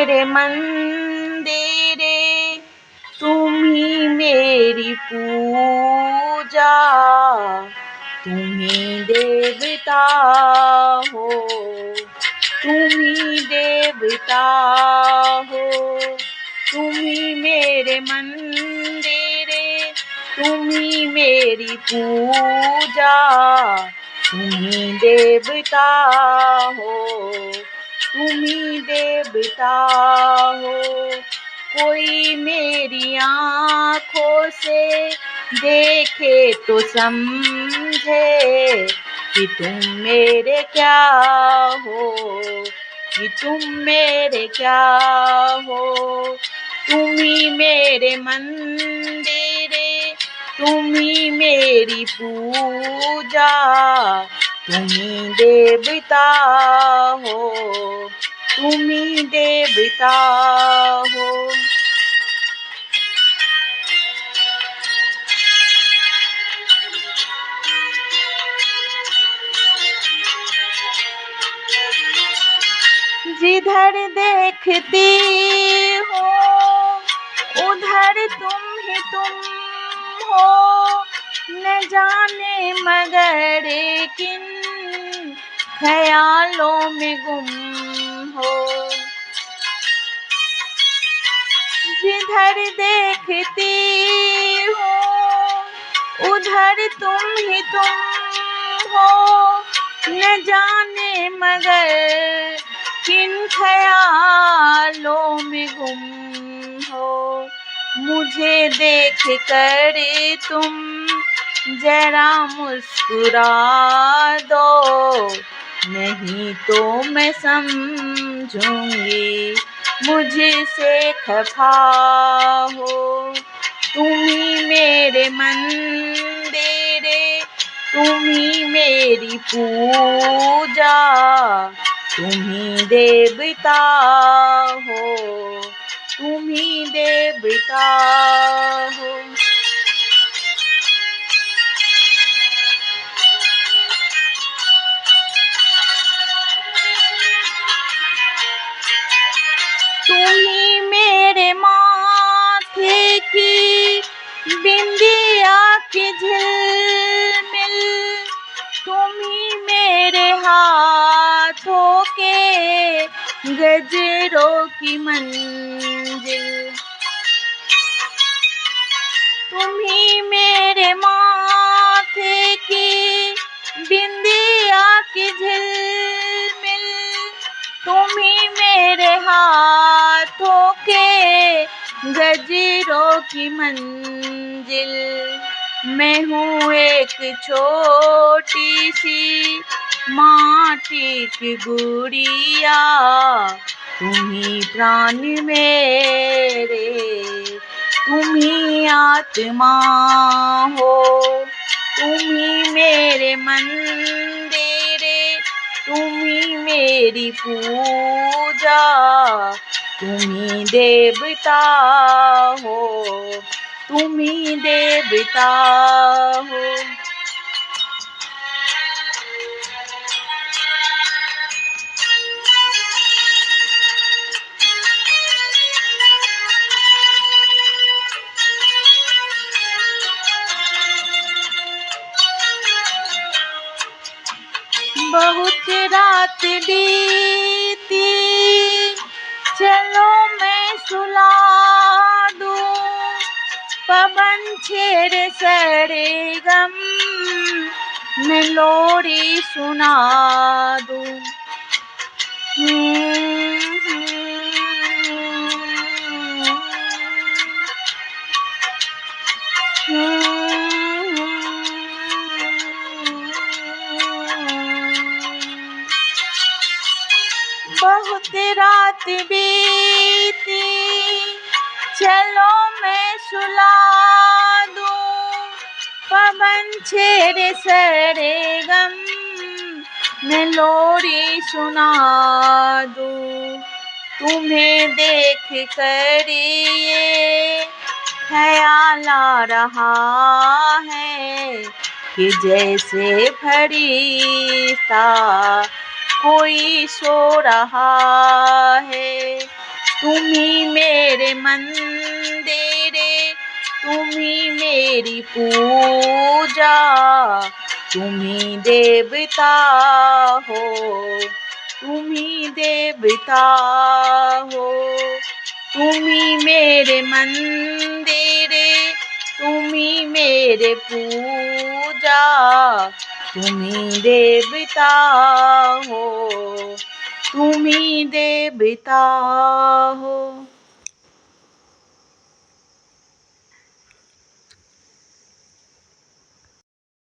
मेरे मंदिरे, तुम ही मेरी पूजा, तुम ही देवता हो, तुम ही देवता हो। तुम ही मेरे मंदिरे, तुम ही मेरी पूजा, तुम ही देवता हो, तुम ही देवता हो। कोई मेरी आँखों से देखे तो समझे कि तुम मेरे क्या हो, कि तुम मेरे क्या हो। तुम ही मेरे मंदिरे, तुम ही मेरी पूजा, तुम ही देवता हो, तुम ही देवता हो। जिधर देखती हूँ उधर तुम ही तुम हो, न जाने मगर किन ख्यालों में गुम हो। जिधर देखती हूँ उधर तुम ही तुम हो, न जाने मगर किन ख्यालों में गुम हो। मुझे देख कर तुम जरा मुस्कुरा दो, नहीं तो मैं समझूंगी मुझसे खफा हो। तुम ही मेरे मंदिरे, तुम ही मेरी पूजा, तुम ही देवता हो, तुम ही देवता हो। तुम ही मेरे माथे की बिंदिया की झिलमिल, तुम ही मेरे हाथों के गजरों की मंजिल। तुम ही मेरे माथे की बिंदिया की झिलमिल, तुम ही मेरे हाथों के गजरों की मंजिल। मैं हूँ एक छोटी सी माटी की गुड़िया, तुम ही प्राण मेरे, तुम ही आत्मा हो। तुम ही मेरे मंदिरे, तुम ही मेरी पूजा, तुम ही देवता हो, तुम ही देवता हो। बहुत रात बीती, चलो मैं सुला दूं, पवन छेड़े सरगम, मैं लोरी सुना दूं। बहुत रात बीती, चलो मैं सुला दूं, पवन छेड़े सरगम, मैं लोरी सुना दूं। तुम्हें देख कर ये ख्याल आ रहा है कि जैसे फरिश्ता कोई सो रहा है। तुम्ही मेरे मंदिर, तुम्ही मेरी पूजा, तुम्ही देवता हो, तुम्ही देवता हो। तुम्ही मेरे मंदिर, तुम्ही मेरे पूजा, तुम्ही देवता हो, तुम्ही देवता हो।